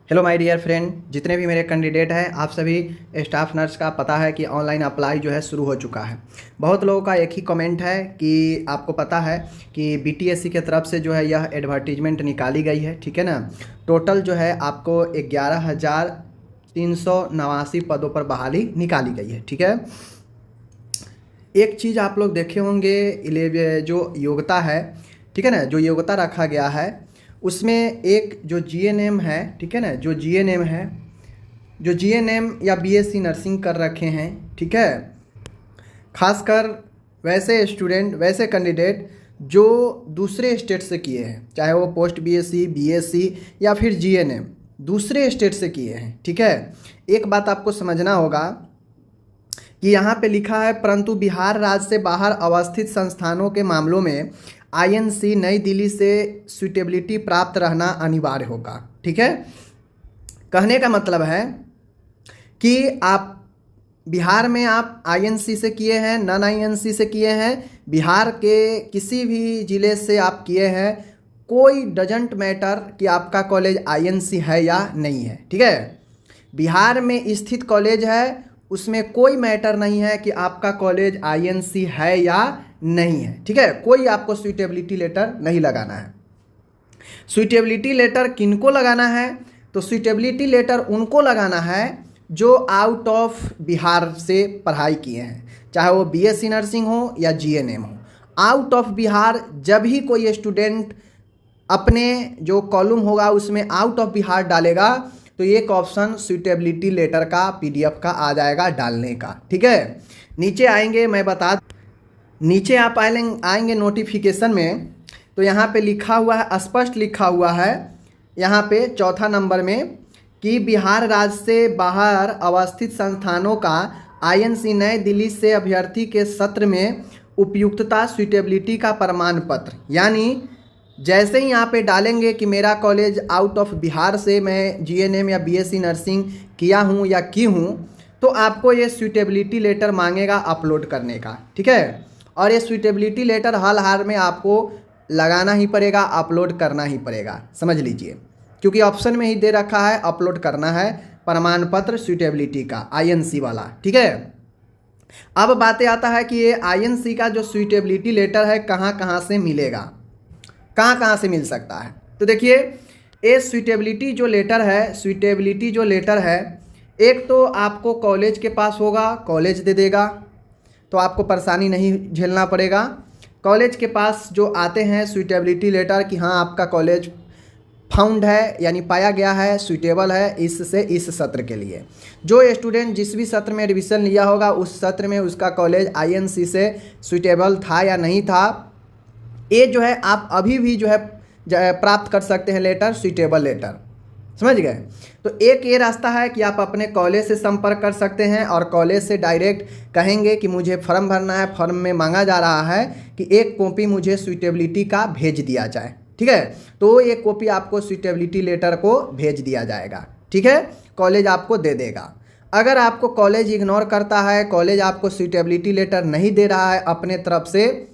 Hello my dear friend, जितने भी मेरे कैंडिडेट हैं आप सभी स्टाफ नर्स का पता है कि ऑनलाइन अप्लाई जो है शुरू हो चुका है। बहुत लोगों का एक ही कमेंट है कि आपको पता है कि बीटीएससी के तरफ से जो है यह एडवर्टीजमेंट निकाली गई है, ठीक है ना। टोटल जो है आपको 11,389 पदों पर बहाली निकाली गई है, ठीक है। एक चीज़ आप लोग देखे होंगे, जो योग्यता है, ठीक है ना, जो योग्यता रखा गया है उसमें एक जो जीएनएम है, ठीक है ना, जो जीएनएम या बीएससी नर्सिंग कर रखे हैं, ठीक है। खासकर वैसे स्टूडेंट, वैसे कैंडिडेट जो दूसरे स्टेट से किए हैं, चाहे वो पोस्ट बीएससी, बीएससी या फिर जीएनएम दूसरे स्टेट से किए हैं, ठीक है। एक बात आपको समझना होगा कि यहाँ पे लिखा है, परंतु बिहार राज्य से बाहर अवस्थित संस्थानों के मामलों में आईएनसी नई दिल्ली से सुटेबिलिटी प्राप्त रहना अनिवार्य होगा, ठीक है। कहने का मतलब है कि आप बिहार में आप आईएनसी से किए हैं, नॉन आईएनसी से किए हैं, बिहार के किसी भी ज़िले से आप किए हैं, कोई डजंट मैटर कि आपका कॉलेज आईएनसी है या नहीं है, ठीक है। बिहार में स्थित कॉलेज है, उसमें कोई मैटर नहीं है कि आपका कॉलेज आईएनसी है या नहीं है, ठीक है। कोई आपको सुटेबिलिटी लेटर नहीं लगाना है। सुटेबिलिटी लेटर किनको लगाना है? तो सुटेबिलिटी लेटर उनको लगाना है जो आउट ऑफ बिहार से पढ़ाई किए हैं, चाहे वो बीएससी नर्सिंग हो या जीएनएम हो। आउट ऑफ बिहार जब ही कोई स्टूडेंट अपने जो कॉलम होगा उसमें आउट ऑफ बिहार डालेगा तो एक ऑप्शन सुटेबिलिटी लेटर का पीडीएफ का आ जाएगा डालने का, ठीक है। नीचे आएंगे, मैं बता नीचे आप आएंगे नोटिफिकेशन में, तो यहाँ पे लिखा हुआ है, स्पष्ट लिखा हुआ है यहाँ पे चौथा नंबर में कि बिहार राज्य से बाहर अवस्थित संस्थानों का आईएनसी नई दिल्ली से अभ्यर्थी के सत्र में उपयुक्तता सुटेबिलिटी का प्रमाण पत्र, यानी जैसे ही यहाँ पे डालेंगे कि मेरा कॉलेज आउट ऑफ बिहार से मैं जीएनएम या बीएससी नर्सिंग किया हूँ या की हूँ, तो आपको ये सुटेबिलिटी लेटर मांगेगा अपलोड करने का, ठीक है। और ये सुटेबिलिटी लेटर हाल में आपको लगाना ही पड़ेगा, अपलोड करना ही पड़ेगा, समझ लीजिए, क्योंकि ऑप्शन में ही दे रखा है अपलोड करना है प्रमाण पत्र सुटेबिलिटी का, आईएनसी वाला, ठीक है। अब बातें आता है कि ये आईएनसी का जो सुटेबिलिटी लेटर है कहाँ कहाँ से मिलेगा, कहाँ कहाँ से मिल सकता है। तो देखिए, ये सुटेबिलिटी जो लेटर है, एक तो आपको कॉलेज के पास होगा, कॉलेज दे देगा तो आपको परेशानी नहीं झेलना पड़ेगा। कॉलेज के पास जो आते हैं सुटेबिलिटी लेटर कि हाँ आपका कॉलेज फाउंड है, यानी पाया गया है, सुटेबल है इससे इस सत्र के लिए। जो स्टूडेंट जिस भी सत्र में एडमिशन लिया होगा उस सत्र में उसका कॉलेज आईएनसी से सुटेबल था या नहीं था, ये जो है आप अभी भी जो है प्राप्त कर सकते हैं लेटर, सुटेबल लेटर, समझ गए। तो एक ये रास्ता है कि आप अपने कॉलेज से संपर्क कर सकते हैं और कॉलेज से डायरेक्ट कहेंगे कि मुझे फॉर्म भरना है, फॉर्म में मांगा जा रहा है कि एक कॉपी मुझे सुटेबिलिटी का भेज दिया जाए, ठीक है। तो एक कॉपी आपको सुटेबिलिटी लेटर को भेज दिया जाएगा, ठीक है, कॉलेज आपको दे देगा। अगर आपको कॉलेज इग्नोर करता है, कॉलेज आपको सुटेबिलिटी लेटर नहीं दे रहा है अपने तरफ से,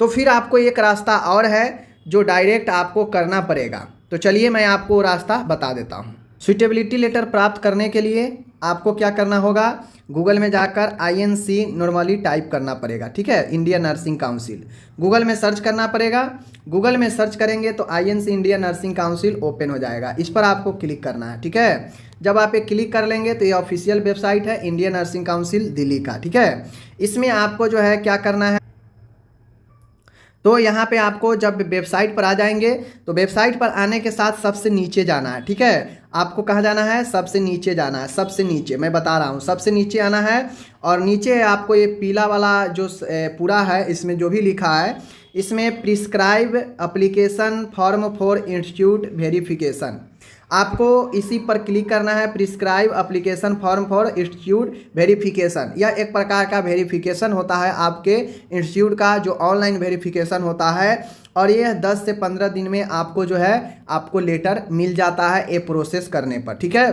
तो फिर आपको एक रास्ता और है जो डायरेक्ट आपको करना पड़ेगा। तो चलिए मैं आपको रास्ता बता देता हूँ। सुटेबिलिटी लेटर प्राप्त करने के लिए आपको क्या करना होगा, गूगल में जाकर आईएनसी नॉर्मली टाइप करना पड़ेगा, ठीक है, इंडियन नर्सिंग काउंसिल, गूगल में सर्च करना पड़ेगा। गूगल में सर्च करेंगे तो INC Indian nursing council open हो जाएगा, इस पर आपको क्लिक करना है, ठीक है। जब आप ये क्लिक कर लेंगे तो ये ऑफिशियल वेबसाइट है इंडियन नर्सिंग काउंसिल दिल्ली का, ठीक है। इसमें आपको जो है क्या करना है, तो यहाँ पे आपको जब वेबसाइट पर आ जाएंगे तो वेबसाइट पर आने के साथ सबसे नीचे जाना है, ठीक है। आपको कहाँ जाना है, सबसे नीचे जाना है, सबसे नीचे मैं बता रहा हूँ, सबसे नीचे आना है। और नीचे आपको ये पीला वाला जो पूरा है, इसमें जो भी लिखा है, इसमें prescribe application form for institute verification, आपको इसी पर क्लिक करना है। Prescribe application form for institute verification, यह एक प्रकार का वेरिफिकेशन होता है आपके इंस्टीट्यूट का, जो ऑनलाइन वेरिफिकेशन होता है, और यह 10 से 15 दिन में आपको जो है आपको लेटर मिल जाता है ये प्रोसेस करने पर, ठीक है।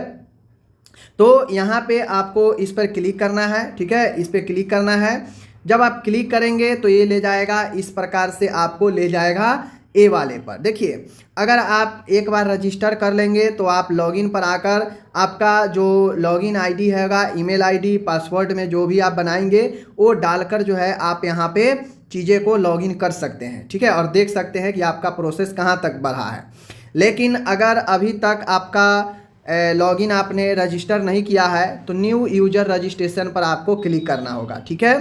तो यहाँ पे आपको इस पर क्लिक करना है, ठीक है, इस पर क्लिक करना है। जब आप क्लिक करेंगे तो ये ले जाएगा, इस प्रकार से आपको ले जाएगा ए वाले पर। देखिए, अगर आप एक बार रजिस्टर कर लेंगे तो आप लॉगिन पर आकर आपका जो लॉगिन आईडी हैगा, ईमेल आईडी, पासवर्ड में जो भी आप बनाएंगे वो डालकर जो है आप यहाँ पे चीज़ें को लॉगिन कर सकते हैं, ठीक है, और देख सकते हैं कि आपका प्रोसेस कहाँ तक बढ़ा है। लेकिन अगर अभी तक आपका लॉगिन आपने रजिस्टर नहीं किया है तो न्यू यूजर रजिस्ट्रेशन पर आपको क्लिक करना होगा, ठीक है।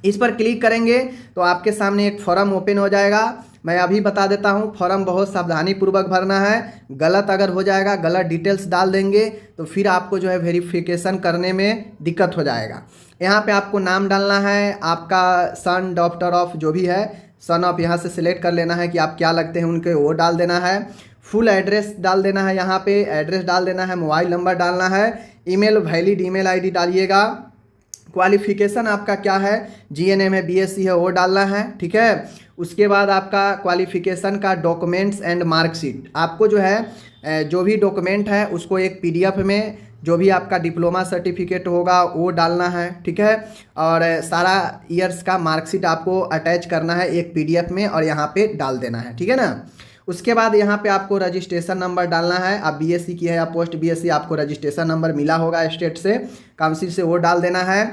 इस पर क्लिक करेंगे तो आपके सामने एक फॉर्म ओपन हो जाएगा। मैं अभी बता देता हूँ, फॉर्म बहुत सावधानी पूर्वक भरना है। गलत अगर हो जाएगा, गलत डिटेल्स डाल देंगे तो फिर आपको जो है वेरिफिकेशन करने में दिक्कत हो जाएगा। यहाँ पे आपको नाम डालना है, आपका सन, डॉक्टर ऑफ जो भी है, सन ऑफ यहाँ से सिलेक्ट कर लेना है कि आप क्या लगते हैं उनके, वो डाल देना है। फुल एड्रेस डाल देना है, यहाँ पे एड्रेस डाल देना है, मोबाइल नंबर डालना है, ईमेल वैलिड ईमेल आईडी डालिएगा। क्वालिफिकेशन आपका क्या है, जीएनएम है, बीएससी है, वो डालना है, ठीक है। उसके बाद आपका क्वालिफिकेशन का डॉक्यूमेंट्स एंड मार्कशीट, आपको जो है जो भी डॉक्यूमेंट है उसको एक पीडीएफ में, जो भी आपका डिप्लोमा सर्टिफिकेट होगा वो डालना है, ठीक है। और सारा ईयर्स का मार्कशीट आपको अटैच करना है एक पीडीएफ में और यहाँ पे डाल देना है, ठीक है ना। उसके बाद यहाँ पे आपको रजिस्ट्रेशन नंबर डालना है। आप बीएससी की है या पोस्ट बीएससी, आपको रजिस्ट्रेशन नंबर मिला होगा स्टेट से, काउंसिल से, वो डाल देना है।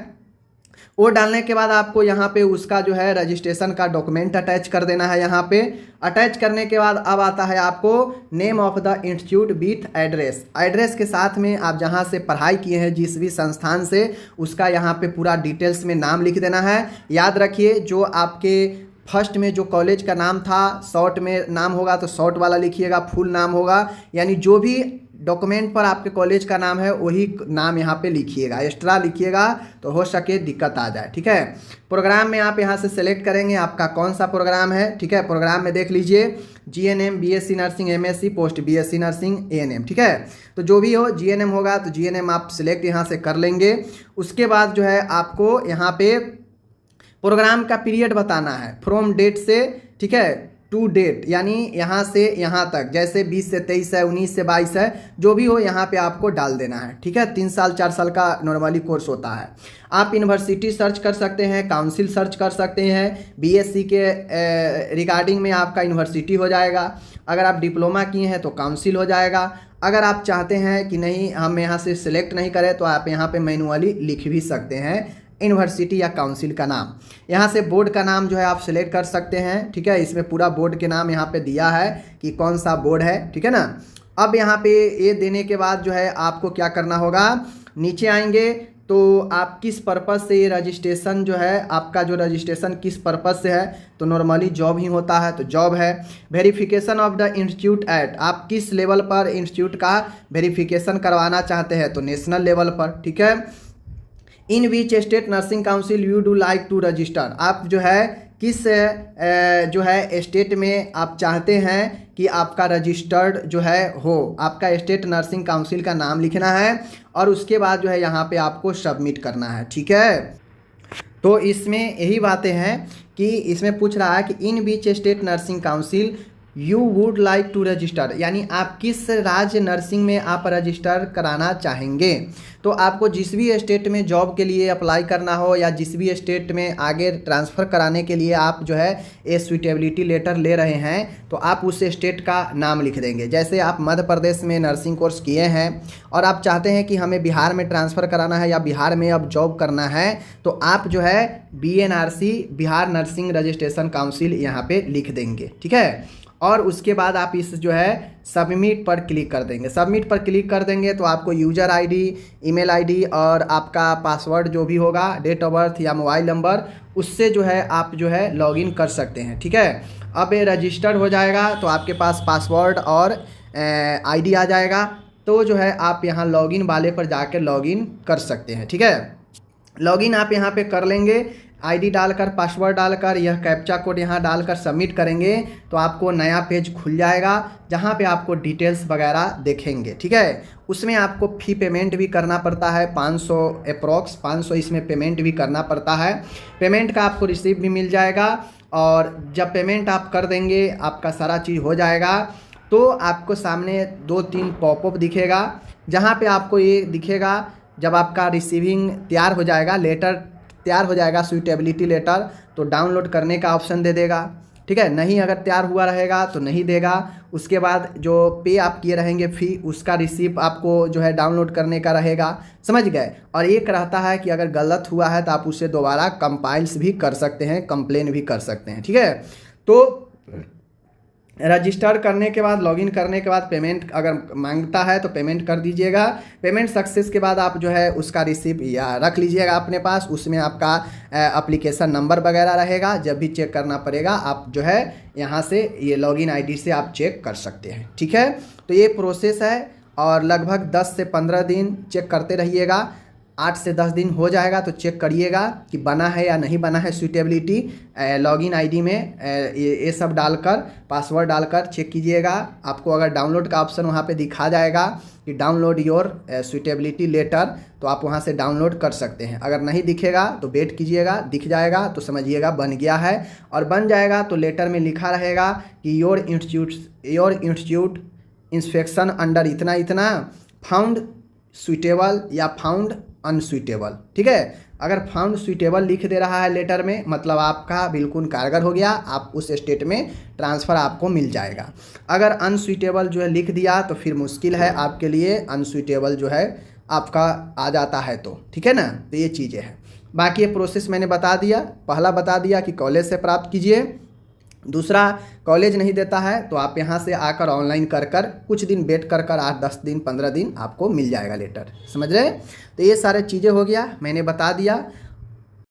वो डालने के बाद आपको यहाँ पे उसका जो है रजिस्ट्रेशन का डॉक्यूमेंट अटैच कर देना है। यहाँ पे अटैच करने के बाद अब आता है आपको name of the institute with address. Address के साथ में आप जहाँ से पढ़ाई किए हैं जिस भी संस्थान से, उसका यहाँ पे पूरा डिटेल्स में नाम लिख देना है। याद रखिए, जो आपके फर्स्ट में जो कॉलेज का नाम था, शॉर्ट में नाम होगा तो शॉर्ट वाला लिखिएगा, फुल नाम होगा, यानी जो भी डॉक्यूमेंट पर आपके कॉलेज का नाम है वही नाम यहाँ पे लिखिएगा। एक्स्ट्रा लिखिएगा तो हो सके दिक्कत आ जाए, ठीक है। प्रोग्राम में आप यहाँ से सेलेक्ट करेंगे आपका कौन सा प्रोग्राम है, ठीक है। प्रोग्राम में देख लीजिए GNM, BSc nursing, MSc, post BSc nursing, ANM, ठीक है। तो जो भी हो, जीएनएम होगा तो जीएनएम आप सिलेक्ट यहाँ से कर लेंगे। उसके बाद जो है आपको यहाँ पे प्रोग्राम का पीरियड बताना है, फ्रॉम डेट से, ठीक है, टू डेट, यानी यहाँ से यहाँ तक, जैसे 20 से 23 है, 19 से 22 है, जो भी हो यहाँ पे आपको डाल देना है, ठीक है। 3 साल 4 साल का नॉर्मली कोर्स होता है। आप यूनिवर्सिटी सर्च कर सकते हैं, काउंसिल सर्च कर सकते हैं। बीएससी के रिगार्डिंग में आपका यूनिवर्सिटी हो जाएगा। अगर आप डिप्लोमा किए हैं तो काउंसिल हो जाएगा। अगर आप चाहते हैं कि नहीं हम यहाँ से सिलेक्ट नहीं करें तो आप यहाँ पे मैनुअली लिख भी सकते हैं यूनिवर्सिटी या काउंसिल का नाम। यहाँ से बोर्ड का नाम जो है आप सिलेक्ट कर सकते हैं, ठीक है। इसमें पूरा बोर्ड के नाम यहाँ पे दिया है कि कौन सा बोर्ड है, ठीक है ना। अब यहाँ पे ये देने के बाद जो है आपको क्या करना होगा, नीचे आएंगे तो आप किस पर्पज़ से ये रजिस्ट्रेशन जो है, आपका जो रजिस्ट्रेशन किस पर्पज़ से है, तो नॉर्मली जॉब ही होता है तो जॉब है। Verification of the institute eight, आप किस लेवल पर इंस्टीट्यूट का वेरिफिकेशन करवाना चाहते हैं, तो नेशनल लेवल पर, ठीक है। In which state nursing council you do like to register, आप जो है किस जो है स्टेट में आप चाहते हैं कि आपका रजिस्टर्ड जो है हो, आपका स्टेट नर्सिंग काउंसिल का नाम लिखना है और उसके बाद जो है यहाँ पे आपको सबमिट करना है, ठीक है। तो इसमें यही बातें हैं कि इसमें पूछ रहा है कि in which state nursing council you would like to register, यानी आप किस राज्य नर्सिंग में आप रजिस्टर कराना चाहेंगे। तो आपको जिस भी स्टेट में जॉब के लिए अप्लाई करना हो या जिस भी स्टेट में आगे ट्रांसफ़र कराने के लिए आप जो है ये सुइटेबिलिटी लेटर ले रहे हैं तो आप उस स्टेट का नाम लिख देंगे। जैसे आप मध्य प्रदेश में नर्सिंग कोर्स किए हैं और आप चाहते हैं कि हमें बिहार में ट्रांसफ़र कराना है या बिहार में अब जॉब करना है, तो आप जो है BNRC, Bihar nursing registration council यहाँ पे लिख देंगे, ठीक है। और उसके बाद आप इस जो है सबमिट पर क्लिक कर देंगे। सबमिट पर क्लिक कर देंगे तो आपको यूज़र आईडी, ईमेल आईडी और आपका पासवर्ड जो भी होगा, डेट ऑफ बर्थ या मोबाइल नंबर, उससे जो है आप जो है लॉगिन कर सकते हैं, ठीक है। अब ये रजिस्टर्ड हो जाएगा तो आपके पास पासवर्ड और आईडी आ जाएगा, तो जो है आप यहाँ लॉगिन वाले पर जाकर लॉगिन कर सकते हैं, ठीक है। लॉगिन आप यहाँ पे कर लेंगे, आईडी डालकर, पासवर्ड डालकर, यह कैप्चा कोड यहाँ डालकर सबमिट करेंगे तो आपको नया पेज खुल जाएगा जहाँ पे आपको डिटेल्स वगैरह देखेंगे, ठीक है। उसमें आपको फ़ी पेमेंट भी करना पड़ता है, 500 अप्रॉक्स 500 इसमें पेमेंट भी करना पड़ता है। पेमेंट का आपको रिसीप्ट भी मिल जाएगा और जब पेमेंट आप कर देंगे आपका सारा चीज़ हो जाएगा तो आपको सामने 2-3 पॉपअप दिखेगा जहाँ पे आपको ये दिखेगा, जब आपका रिसीविंग तैयार हो जाएगा, लेटर तैयार हो जाएगा, सुइटेबिलिटी लेटर, तो डाउनलोड करने का ऑप्शन दे देगा। ठीक है। नहीं अगर तैयार हुआ रहेगा तो नहीं देगा। उसके बाद जो पे आप किए रहेंगे फ़ी, उसका रिसिप्ट आपको जो है डाउनलोड करने का रहेगा, समझ गए। और एक रहता है कि अगर गलत हुआ है तो आप उसे दोबारा कंपाइल्स भी कर सकते हैं, कंप्लेन भी कर सकते हैं, ठीक है। तो रजिस्टर करने के बाद, लॉगिन करने के बाद पेमेंट अगर मांगता है तो पेमेंट कर दीजिएगा। पेमेंट सक्सेस के बाद आप जो है उसका रिसिप्ट या रख लीजिएगा अपने पास। उसमें आपका एप्लीकेशन नंबर वगैरह रहेगा। जब भी चेक करना पड़ेगा आप जो है यहाँ से ये लॉगिन आईडी से आप चेक कर सकते हैं, ठीक है। तो ये प्रोसेस है और लगभग 10 से 15 दिन चेक करते रहिएगा। 8 से 10 दिन हो जाएगा तो चेक करिएगा कि बना है या नहीं बना है सूटेबिलिटी। लॉगिन आईडी में ये सब डालकर, पासवर्ड डालकर चेक कीजिएगा। आपको अगर डाउनलोड का ऑप्शन वहाँ पे दिखा जाएगा कि डाउनलोड योर सूटेबिलिटी लेटर, तो आप वहाँ से डाउनलोड कर सकते हैं। अगर नहीं दिखेगा तो वेट कीजिएगा, दिख जाएगा तो समझिएगा बन गया है। और बन जाएगा तो लेटर में लिखा रहेगा कि योर इंस्टीट्यूट इंस्पेक्शन अंडर इतना इतना, फाउंड सुइटेबल या फाउंड अनसुइटेबल, ठीक है। अगर फाउंड सुइटेबल लिख दे रहा है लेटर में, मतलब आपका बिल्कुल कारगर हो गया, आप उस स्टेट में ट्रांसफ़र आपको मिल जाएगा। अगर अनसुइटेबल जो है लिख दिया तो फिर मुश्किल है आपके लिए, अनसुइटेबल जो है आपका आ जाता है तो, ठीक है ना। तो ये चीज़ें हैं। बाकी ये प्रोसेस मैंने बता दिया। पहला बता दिया कि कॉलेज से प्राप्त कीजिए। दूसरा, कॉलेज नहीं देता है तो आप यहाँ से आकर ऑनलाइन कर कुछ दिन वेट कर 8-10 दिन 15 दिन आपको मिल जाएगा लेटर, समझ रहे। तो ये सारे चीज़ें हो गया, मैंने बता दिया।